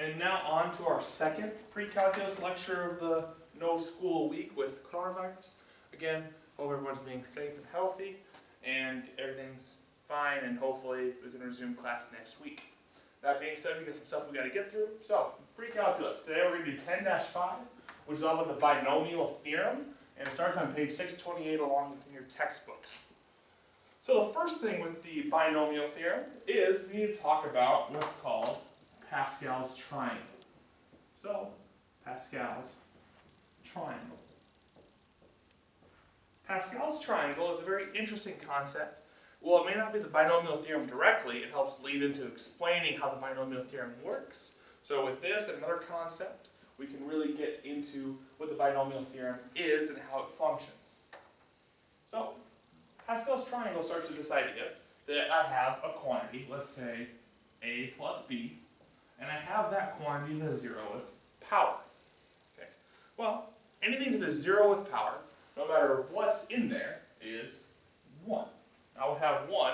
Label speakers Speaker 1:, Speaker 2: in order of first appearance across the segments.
Speaker 1: And now on to our second pre-calculus lecture of the no school week with coronavirus. Again, hope everyone's being safe and healthy and everything's fine, and hopefully we can resume class next week. That being said, we got some stuff we got to get through. So, pre-calculus. Today we're going to do 10-5, which is all about the binomial theorem, and it starts on page 628 along with your textbooks. So the first thing with the binomial theorem is we need to talk about what's called Pascal's triangle. So, Pascal's triangle. Pascal's triangle is a very interesting concept. Well, it may not be the binomial theorem directly, it helps lead into explaining how the binomial theorem works. So with this and another concept, we can really get into what the binomial theorem is and how it functions. So, Pascal's triangle starts with this idea that I have a quantity, let's say a plus b, and I have that quantity to the 0th power. Okay. Well, anything to the 0th power, no matter what's in there, is 1. I will have 1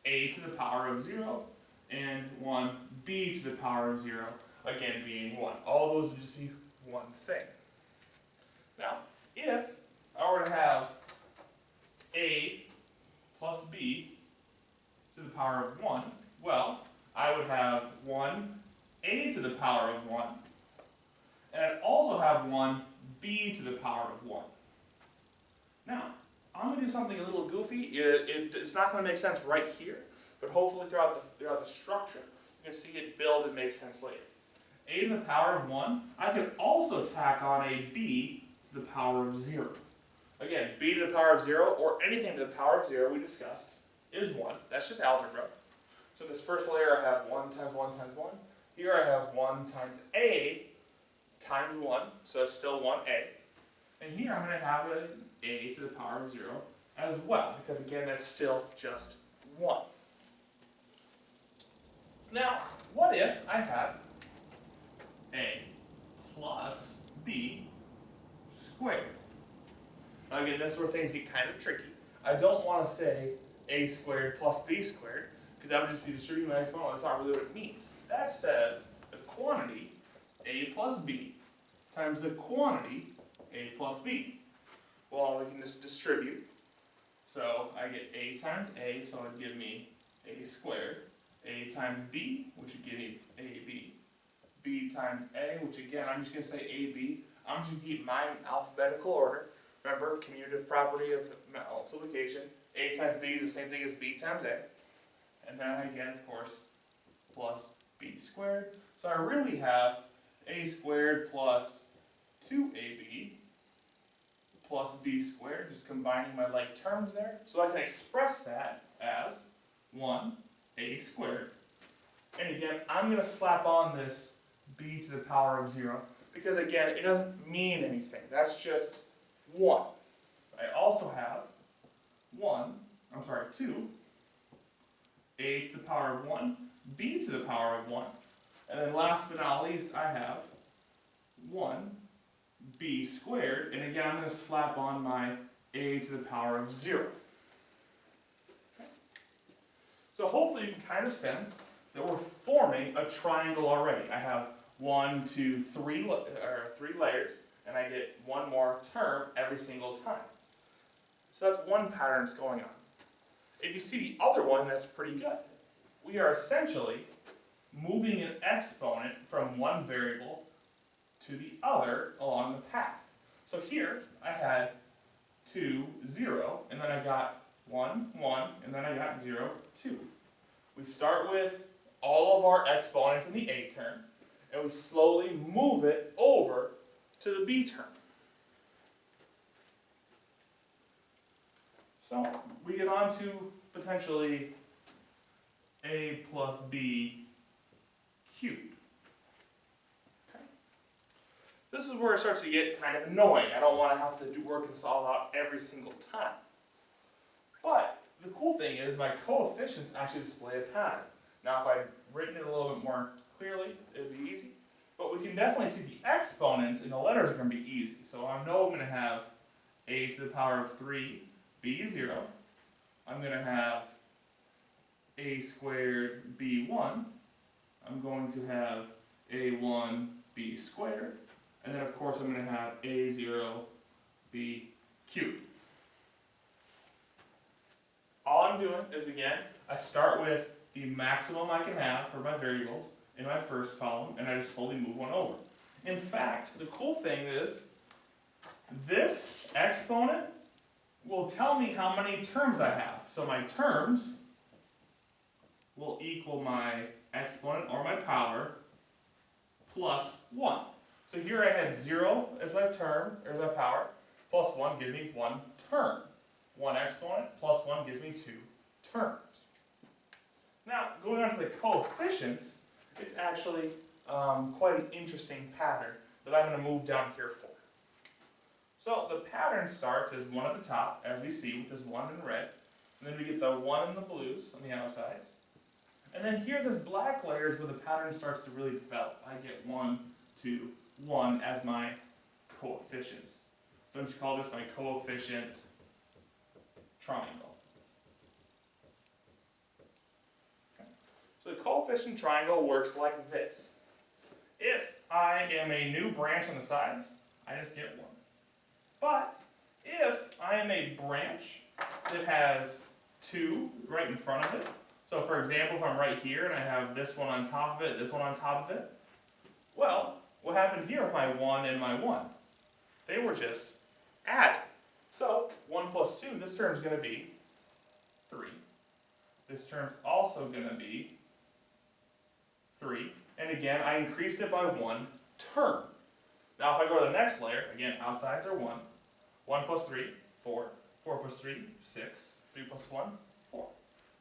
Speaker 1: a to the power of 0 and 1 b to the power of 0, again being 1. All those would just be one thing. Now, if I were to have a plus b to the power of 1, well, I would have 1a to the power of 1, and I'd also have 1b to the power of 1. Now, I'm going to do something a little goofy. It's not going to make sense right here, but hopefully throughout the structure, you can see it build and make sense later. A to the power of 1, I could also tack on a b to the power of 0. Again, b to the power of 0, or anything to the power of 0 we discussed, is 1. That's just algebra. So this first layer I have 1 times 1 times 1. Here I have 1 times a times 1, so it's still 1a. And here I'm going to have an a to the power of 0 as well, because again, that's still just 1. Now, what if I had a plus b squared? Now again, that's where things get kind of tricky. I don't want to say a squared plus b squared, because that would just be distributing my exponent. That's not really what it means. That says the quantity a plus b times the quantity a plus b. Well, we can just distribute. So I get a times a, so it would give me a squared. A times b, which would give me ab. B times a, which again, I'm just going to say ab. I'm just going to keep mine in alphabetical order. Remember, commutative property of multiplication. A times b is the same thing as b times a. And then I get, of course, plus b squared. So I really have a squared plus 2ab plus b squared, just combining my like terms there. So I can express that as 1a squared. And again, I'm going to slap on this b to the power of 0, because again, it doesn't mean anything. That's just 1. I also have 2 a to the power of 1, b to the power of 1. And then last but not least, I have 1b squared. And again, I'm going to slap on my a to the power of 0. Okay. So hopefully you can kind of sense that we're forming a triangle already. I have 3 layers, and I get one more term every single time. So that's one pattern that's going on. If you see the other one, that's pretty good. We are essentially moving an exponent from one variable to the other along the path. So here I had 2, 0, and then I got 1, 1, and then I got 0, 2. We start with all of our exponents in the a term, and we slowly move it over to the b term. So we get on to potentially a plus b cubed. Okay. This is where it starts to get kind of annoying. I don't want to have to work this all out every single time. But the cool thing is my coefficients actually display a pattern. Now if I'd written it a little bit more clearly, it would be easy. But we can definitely see the exponents in the letters are going to be easy. So I know I'm going to have a to the power of 3, b is 0. I'm going to have a squared b1. I'm going to have a1, b squared. And then of course I'm going to have a0, b cubed. All I'm doing is, again, I start with the maximum I can have for my variables in my first column, and I just slowly move one over. In fact, the cool thing is, this exponent will tell me how many terms I have. So my terms will equal my exponent, or my power, plus 1. So here I had 0 as my term, or as my power, plus 1 gives me 1 term. 1 exponent plus 1 gives me 2 terms. Now, going on to the coefficients, it's actually quite an interesting pattern that I'm going to move down here for. So the pattern starts as 1 at the top, as we see with this 1 in red, and then we get the 1 in the blues on the outsides. And then here there's black layers where the pattern starts to really develop. I get 1, 2, 1 as my coefficients. So I'm just call this my coefficient triangle. Okay. So the coefficient triangle works like this. If I am a new branch on the sides, I just get 1. But if I am a branch that has 2 right in front of it, so for example, if I'm right here and I have this one on top of it, this one on top of it, well, what happened here with my 1 and my 1? They were just added. So 1 plus 2, this term is going to be 3. This term is also going to be 3. And again, I increased it by 1 term. Now if I go to the next layer, again, outsides are 1. 1 plus 3, 4. 4 plus 3, 6. 3 plus 1, 4.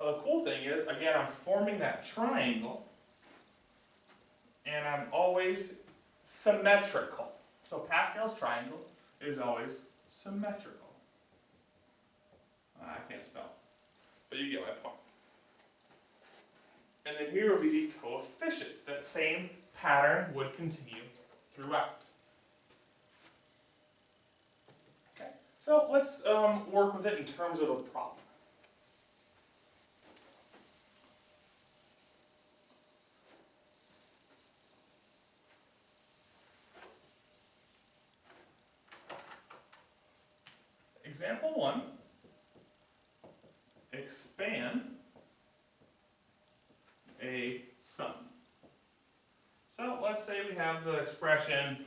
Speaker 1: Now the cool thing is, again, I'm forming that triangle, and I'm always symmetrical. So Pascal's triangle is always symmetrical. I can't spell, but you get my point. And then here would be the coefficients. That same pattern would continue throughout. Okay, so let's work with it in terms of a problem. Example 1, expand a sum. So let's say we have the expression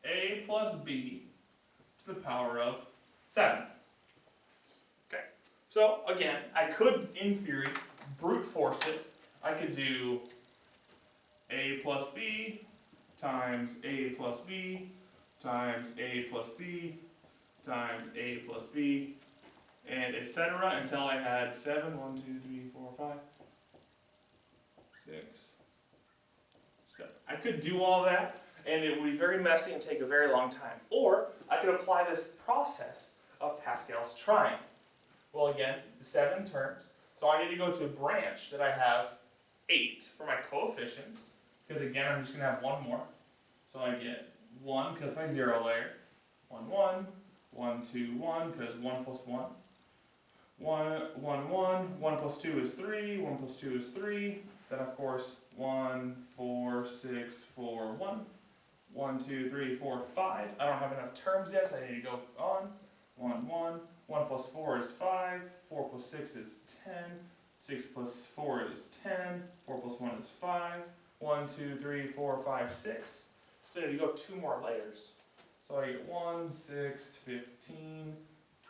Speaker 1: a plus b to the power of 7. Okay, so again, I could, in theory, brute force it. I could do a plus b times a plus b times a plus b times a plus b, and etc. until I had 7, 1, 2, 3, 4, 5, 6, 7. I could do all that, and it would be very messy and take a very long time. Or I could apply this process of Pascal's triangle. Well, again, 7 terms, so I need to go to a branch that I have 8 for my coefficients, because again, I'm just going to have 1 more. So I get 1 because my 0 layer, 1, 1. 1, 2, 1, because 1 plus 1. 1, 1, 1. 1 plus 2 is 3. 1 plus 2 is 3. Then, of course, 1, 4, 6, 4, 1. 1, 2, 3, 4, 5. I don't have enough terms yet, so I need to go on. 1, 1. 1 plus 4 is 5. 4 plus 6 is 10. 6 plus 4 is 10. 4 plus 1 is 5. 1, 2, 3, 4, 5, 6. So I need to go 2 more layers. So I get 1, 6, 15,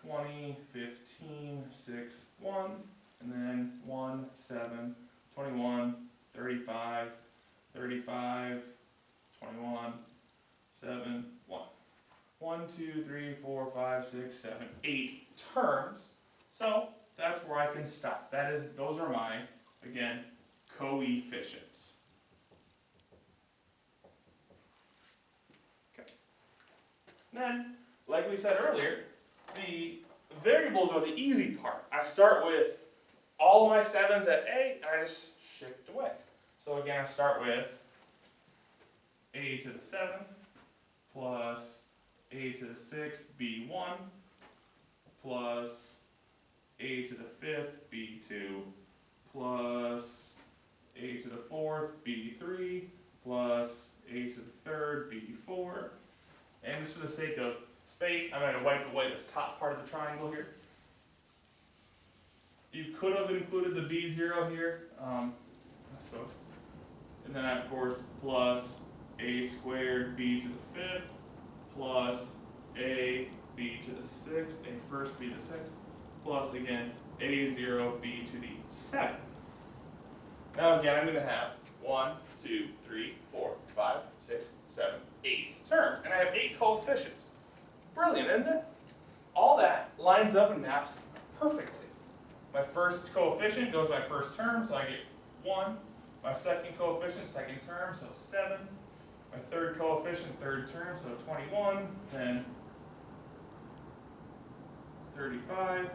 Speaker 1: 20, 15, 6, 1, and then 1, 7, 21, 35, 35, 21, 7, 1. 1, 2, 3, 4, 5, 6, 7, 8 terms. So that's where I can stop. Those are my, again, coefficients. Then, like we said earlier, the variables are the easy part. I start with all my 7s at A, and I just shift away. So again, I start with A to the 7th plus A to the 6th, B1, plus A to the 5th, B2, plus A to the 4th, B3, plus a to the third b4. And just for the sake of space, I'm going to wipe away this top part of the triangle here. You could have included the b0 here, I suppose. And then, of course, plus a squared b to the fifth, plus a b to the sixth, a first b to the sixth, plus, again, a0 b to the seventh. Now, again, I'm going to have 1, 2, 3, 4, 5, 6, 7, 8 terms. And I have 8 coefficients. Brilliant, isn't it? All that lines up and maps perfectly. My first coefficient goes my first term, so I get 1. My second coefficient, second term, so 7. My third coefficient, third term, so 21. Then 35.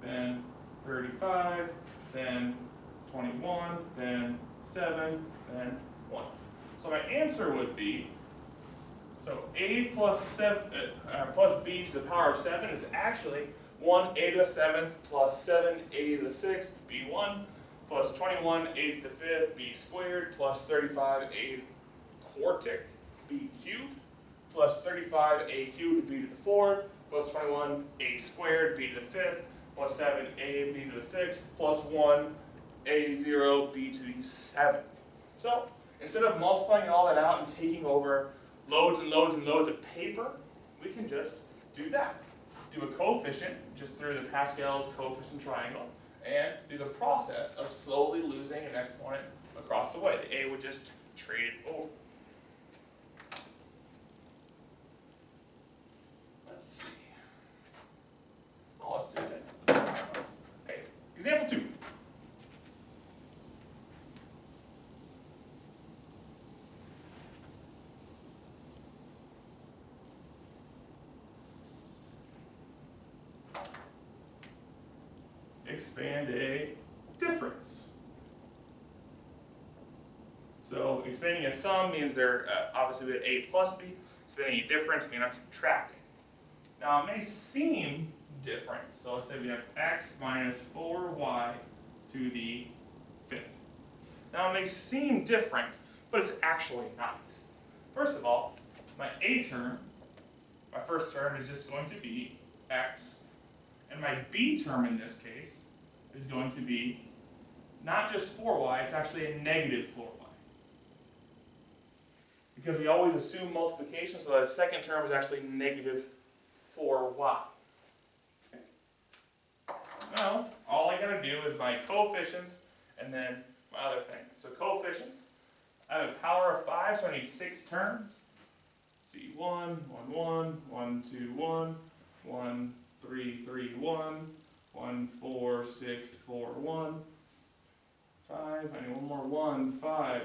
Speaker 1: Then 35. Then 21. Then 7. Then 1. So my answer would be, so a plus b to the power of 7 is actually 1a to the 7th plus 7a to the 6th, b1, plus 21a to the 5th, b squared, plus 35a quartic, b cubed, plus 35a cubed, b to the 4th, plus 21a squared, b to the 5th, plus 7a, b to the 6th, plus 1a0, b to the 7th. So, instead of multiplying all that out and taking over loads and loads and loads of paper, we can just do that. Do a coefficient, just through the Pascal's coefficient triangle, and do the process of slowly losing an exponent across the way. The a would just trade it over. Let's see. Oh, let's do that. Okay, example 2. Expand a difference. So expanding a sum means they're obviously with a plus b. Expanding a difference means I'm subtracting. Now it may seem different. So let's say we have x minus 4y to the fifth. Now it may seem different, but it's actually not. First of all, my a term, my first term is just going to be x. And my b term in this case is going to be not just 4y, it's actually a negative 4y. Because we always assume multiplication, so that the second term is actually negative 4y. Okay. Now, all I gotta do is my coefficients and then my other thing. So coefficients, I have a power of 5, so I need 6 terms. Let's see, 1, 1, 1, 1, 2, 1, 1, 3, 3, 1, 1, 4, 6, 4, 1, 5, I need one more, 1, 5,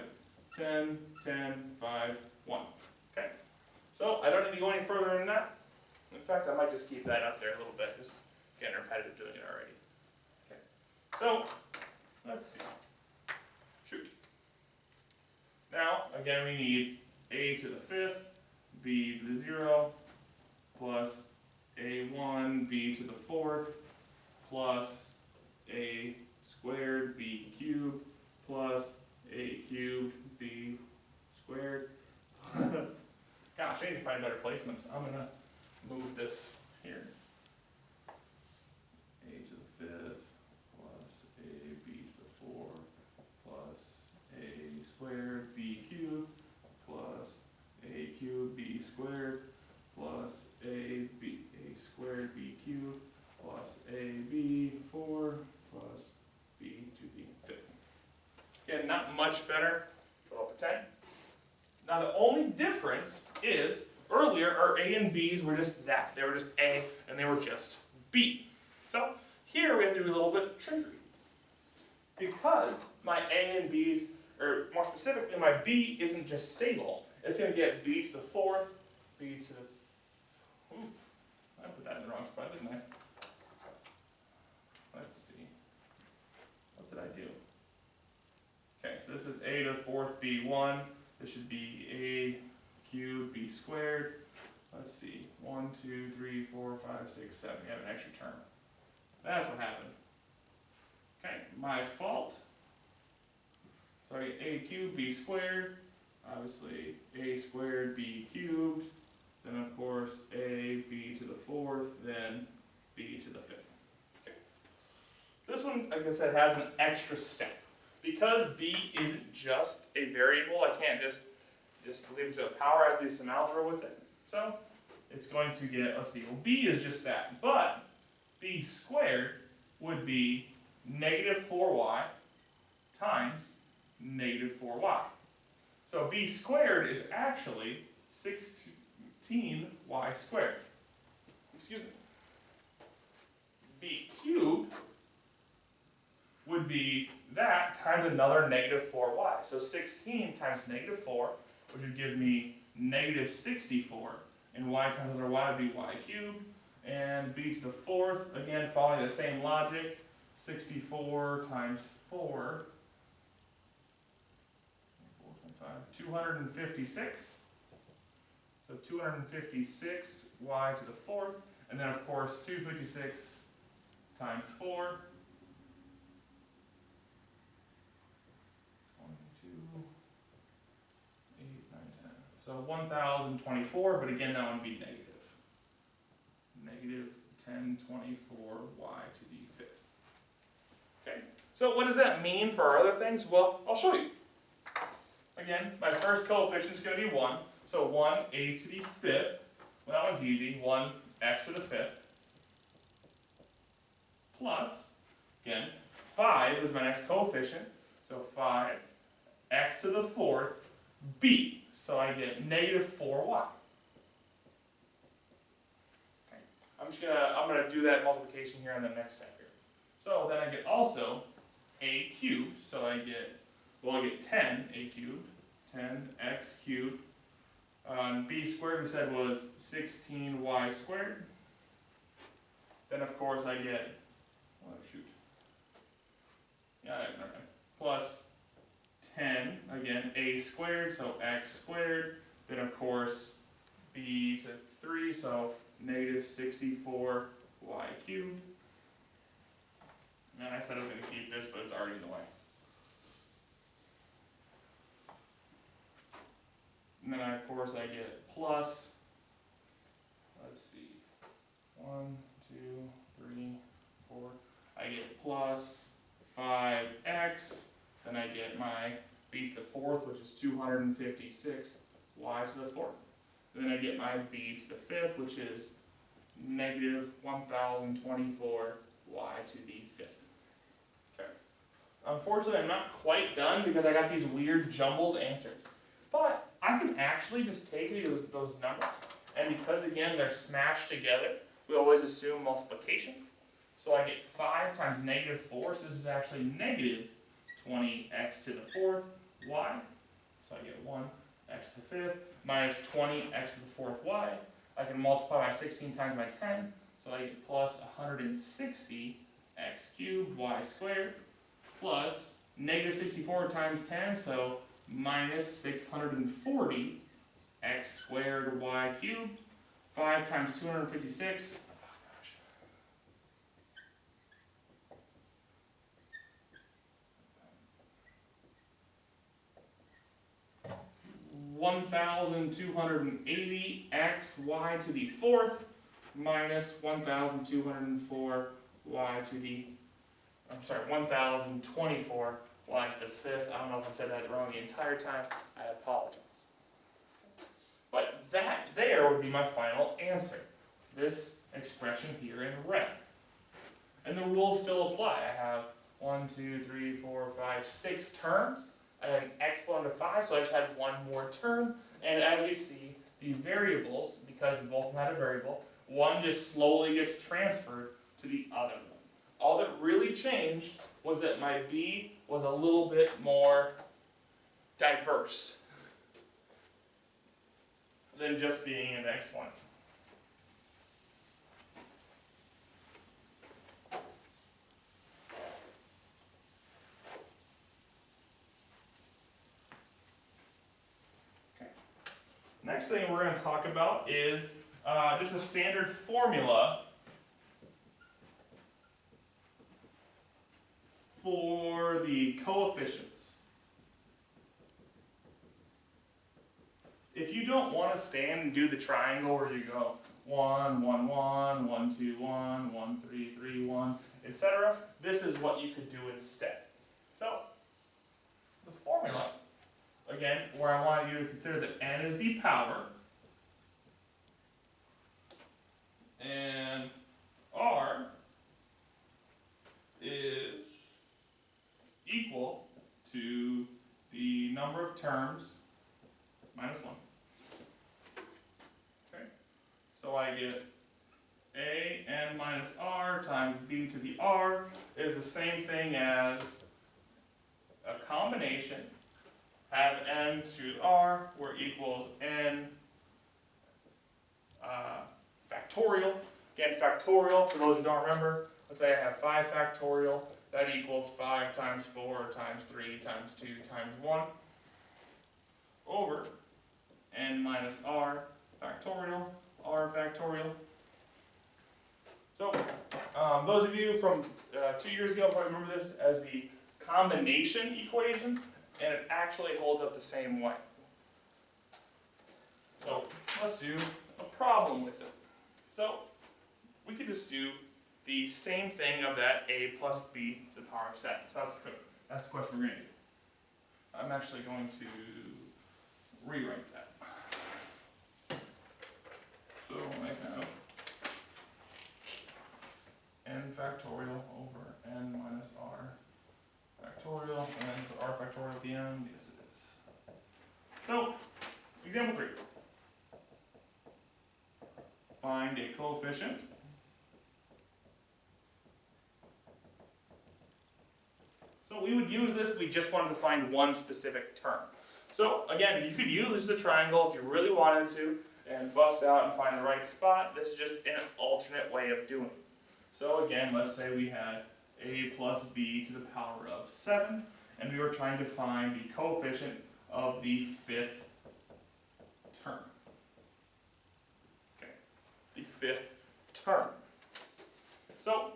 Speaker 1: 10, 10, 5, 1. Okay, so I don't need to go any further than that. In fact, I might just keep that up there a little bit, just getting repetitive doing it already. Okay, so let's see. Shoot. Now, again, we need a to the fifth, b to the 0, plus a1, b to the fourth, plus a squared, b cubed, plus a cubed, b squared, plus, gosh, I need to find better placements. I'm going to move this here. A to the fifth, plus a b to the fourth, plus a squared, b cubed, plus a cubed, b squared, plus a squared, b cubed, plus ab4, plus b to the fifth. Again, not much better, but I'll pretend. Now the only difference is, earlier our a and b's were just that. They were just a and they were just b. So here we have to do a little bit of trickery. Because my a and b's, or more specifically my b isn't just stable, it's going to get b to the fourth, b to the, oof, I put that in the wrong spot, didn't I? Let's see. What did I do? Okay, so this is a to the fourth, b1. This should be a cubed, b squared. Let's see. 1, 2, 3, 4, 5, 6, 7. We have an extra term. That's what happened. Okay, my fault. So I get a cubed, b squared, obviously a squared b cubed, then of course a b to the fourth, then b to the fifth. Okay. This one, like I said, has an extra step. Because b isn't just a variable, I can't just leave it to a power, I have to do some algebra with it. So it's going to get, let's see, well b is just that, but b squared would be negative 4y times negative 4y. So b squared is actually 16y squared. Excuse me. B cubed would be that times another negative 4y. So 16 times negative 4, which would give me negative 64, and y times another y would be y cubed, and b to the fourth, again following the same logic, 64 times 4, 256. So 256 y to the fourth, and then of course 256 times 4. 22, 8, 9, 10. So 1024, but again that would be negative. Negative 1024y to the fifth. Okay, so what does that mean for our other things? Well, I'll show you. Again, my first coefficient is going to be 1. So 1a to the fifth. Well, that one's easy. 1x to the fifth. Plus, again, 5 is my next coefficient. So 5x to the fourth, b. So I get negative 4y. Okay. I'm gonna do that multiplication here on the next step here. So then I get also a cubed. So I get 10a cubed, 10x cubed. B squared we said was 16y squared. Then of course I get, plus 10, again, a squared, so x squared. Then of course b to 3, so negative 64y cubed. And I said I was going to keep this, but it's already in the way. And then of course I get plus, let's see, 1, 2, 3, 4. I get plus 5x, then I get my b to the fourth, which is 256 y to the fourth. And then I get my b to the fifth, which is negative 1024 y to the fifth. Okay. Unfortunately, I'm not quite done because I got these weird jumbled answers. But I can actually just take those numbers, and because again they're smashed together, we always assume multiplication. So I get 5 times negative 4, so this is actually negative 20x to the fourth y. So I get 1x to the fifth minus 20x to the fourth y. I can multiply by 16 times by 10, so I get plus 160x cubed y squared plus negative 64 times 10, so minus 640 x squared y cubed. 5 times 256. 1280 x y to the fourth minus 1204 y to the, 1024 y to the fifth. I don't know if I said that wrong the entire time. I apologize. But that there would be my final answer. This expression here in red. And the rules still apply. I have 1, 2, 3, 4, 5, 6 terms. I had an exponent of 5, so I just had one more term. And as we see, the variables, because both of them had a variable, one just slowly gets transferred to the other one. All that really changed was that my b was a little bit more diverse than just being an exponent. Next thing we're going to talk about is just a standard formula for the coefficients. don't want to stand and do the triangle where you go 1, 1, 1, 1, 2, 1, 1, 3, 3, 1, etc. This is what you could do instead. So, the formula, again, where I want you to consider that n is the power, and r is equal to the number of terms minus 1. Okay, so I get a n minus r times b to the r is the same thing as a combination, have n to r, where equals n factorial. Again, factorial, for those who don't remember, let's say I have 5 factorial, that equals 5 times 4 times 3 times 2 times 1 over n minus r factorial, r factorial. So, those of you from 2 years ago probably remember this as the combination equation, and it actually holds up the same way. So, let's do a problem with it. So, we could just do the same thing of that a plus b to the power of 7. So that's the question we're going to do. I'm actually going to rewrite that. So I have n factorial over n minus r factorial, and r factorial at the end. Yes, it is. So, example 3. Find a coefficient So we would use this if we just wanted to find one specific term. So again, you could use the triangle if you really wanted to and bust out and find the right spot. This is just an alternate way of doing it. So again, let's say we had a plus b to the power of 7, and we were trying to find the coefficient of the 5th term. Okay, the 5th term. So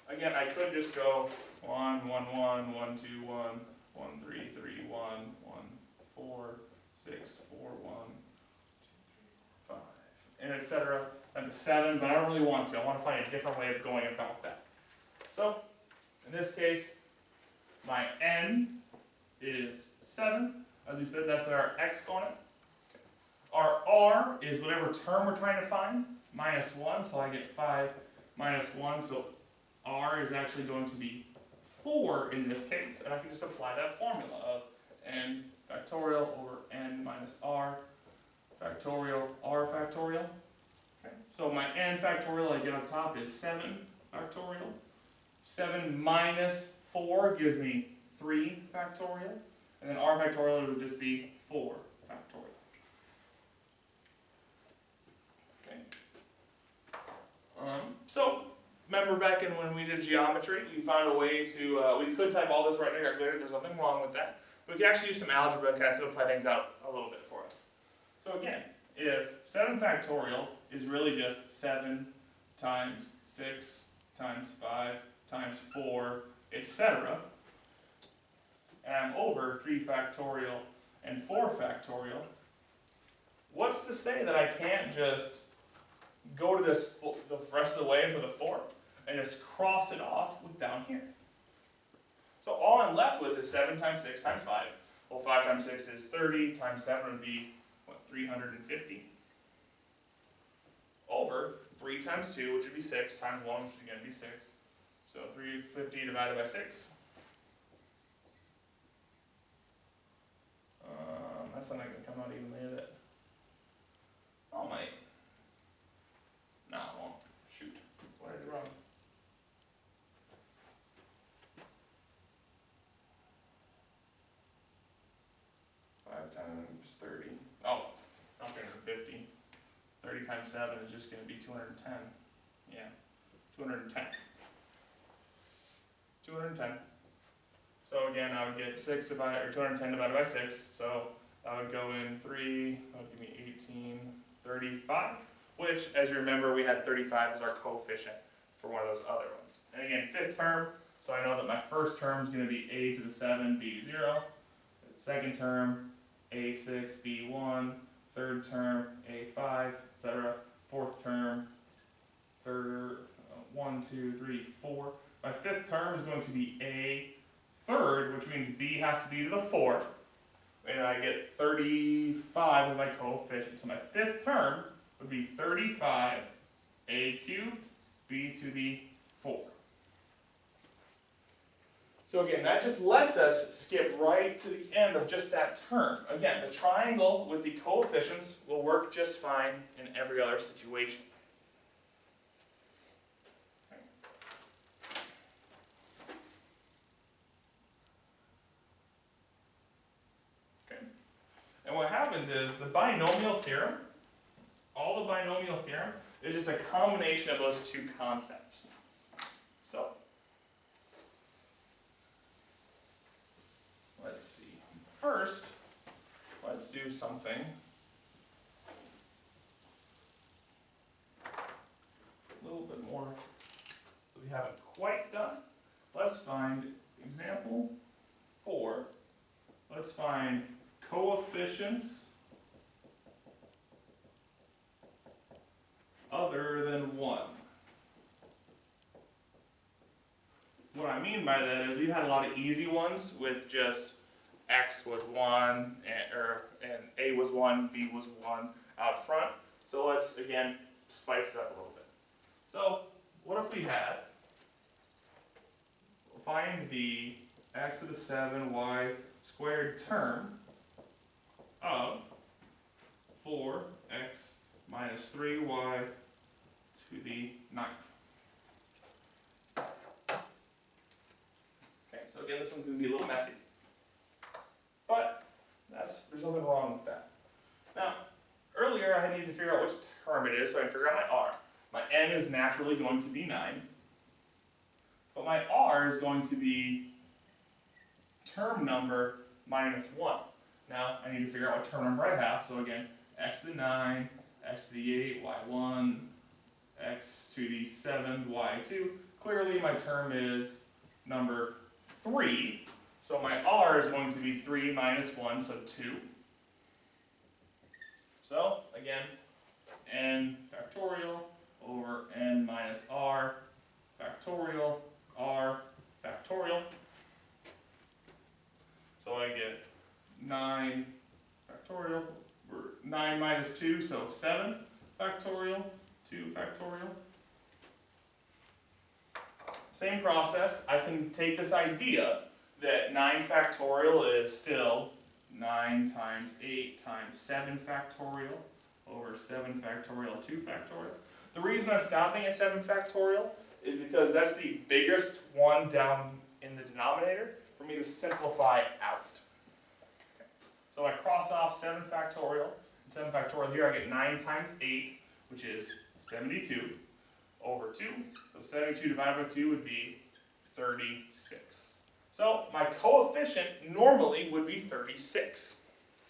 Speaker 1: again, I could just go 1, 1, 1, 1, 2, 1, 1, 3, 3, 1, 1, 4, 6, 4, 1, 2, 3, 4, 5, and etc. Then to 7, but I don't really want to. I want to find a different way of going about that. So, in this case, my n is 7. As we said, that's our exponent. Our r is whatever term we're trying to find, minus 1, so I get 5 minus 1, so r is actually going to be 4 in this case, and I can just apply that formula of n factorial over n minus r factorial r factorial. Okay. So my n factorial I get on top is 7 factorial. 7 minus 4 gives me 3 factorial, and then r factorial would just be 4 factorial. Okay. So remember back in when we did geometry, we found a way to, we could type all this right in the calculator, there's nothing wrong with that. But we could actually use some algebra to kind of simplify things out a little bit for us. So again, if 7 factorial is really just 7 times 6 times 5 times 4, etc., and I'm over 3 factorial and 4 factorial, what's to say that I can't just go to this the rest of the way for the 4 and just cross it off with down here? So all I'm left with is 7 times 6 times 5. Well, 5 times 6 is 30, times 7 would be, what, 350? Over 3 times 2, which would be 6, times 1, which would again be 6. So 350 divided by 6. That's not going to come out evenly, is it? Oh, mate. No, it won't. Shoot. What did I do wrong? Times 30. Oh, it's not 350. 30 times 7 is just going to be 210. Yeah, 210. 210. So again, I would get 210 divided by 6. So I would go in 3. That would give me 18, 35. Which, as you remember, we had 35 as our coefficient for one of those other ones. And again, 5th term. So I know that my first term is going to be a to the 7, b0. Second term, a6, b1, third term, A5, etc. Fourth term, third, 1, 2, 3, 4. My fifth term is going to be A third, which means B has to be to the 4. And I get 35 with my coefficient. So my fifth term would be 35 A cubed B to the 4. So again, that just lets us skip right to the end of just that term. Again, the triangle with the coefficients will work just fine in every other situation. Okay. And what happens is the binomial theorem, all the binomial theorem, is just a combination of those two concepts. So, let's see. First, let's do something a little bit more that we haven't quite done. Let's find example 4. Let's find coefficients other than 1. What I mean by that is we've had a lot of easy ones with just x was 1, and A was 1, B was 1 out front. So let's, again, spice it up a little bit. So what if we had, find the x to the 7 y squared term of 4x minus 3y to the 9th. Okay, so again, this one's going to be a little messy. But there's nothing wrong with that. Now, earlier I needed to figure out which term it is, so I can figure out my r. My n is naturally going to be 9. But my r is going to be term number minus 1. Now, I need to figure out what term number I have. So again, x to the 9, x to the 8, y1, x to the 7th, y2. Clearly my term is number 3. So my r is going to be 3 minus 1, so 2. So again, n factorial over n minus r factorial, r factorial. So I get 9 factorial, or 9 minus 2, so 7 factorial, 2 factorial. Same process, I can take this idea that 9 factorial is still 9 times 8 times 7 factorial over 7 factorial, 2 factorial. The reason I'm stopping at 7 factorial is because that's the biggest one down in the denominator for me to simplify out. Okay. So I cross off 7 factorial, and 7 factorial here, I get 9 times 8, which is 72, over 2. So 72 divided by 2 would be 36. So my coefficient normally would be 36.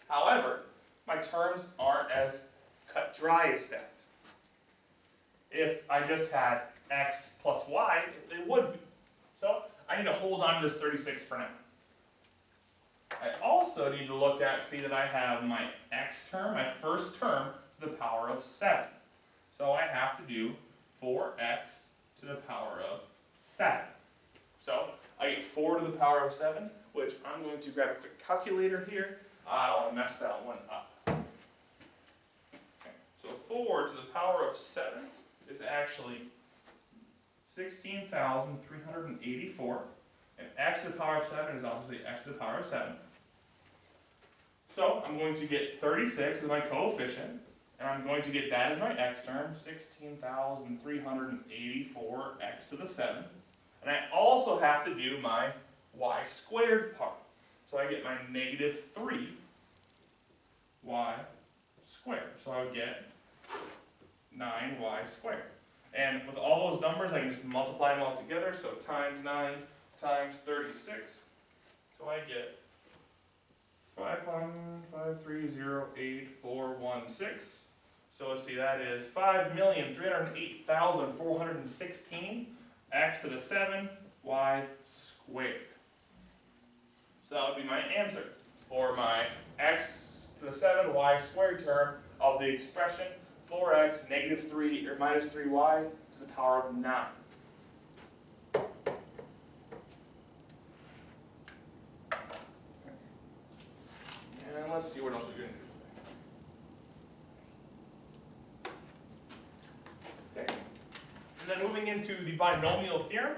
Speaker 1: However, my terms aren't as cut dry as that. If I just had x plus y, they would be. So I need to hold on to this 36 for now. I also need to look at, see that I have my x term, my first term, to the power of 7. So I have to do 4x to the power of 7. So I get 4 to the power of 7, which I'm going to grab a quick calculator here. I don't want to mess that one up. Okay, so 4 to the power of 7 is actually 16,384. And x to the power of 7 is obviously x to the power of 7. So I'm going to get 36 as my coefficient, and I'm going to get that as my x term, 16,384 x to the 7. And I also have to do my y squared part. So I get my negative 3 y squared. So I would get 9y squared. And with all those numbers, I can just multiply them all together. So times 9 times 36. So I get 530,8416. So let's see, that is 5,308,416 x to the 7 y squared. So that would be my answer for my x to to the 7y squared term of the expression 4x negative 3 or minus 3y to the power of 9. And let's see what else we're going to do today. Okay. And then moving into the binomial theorem,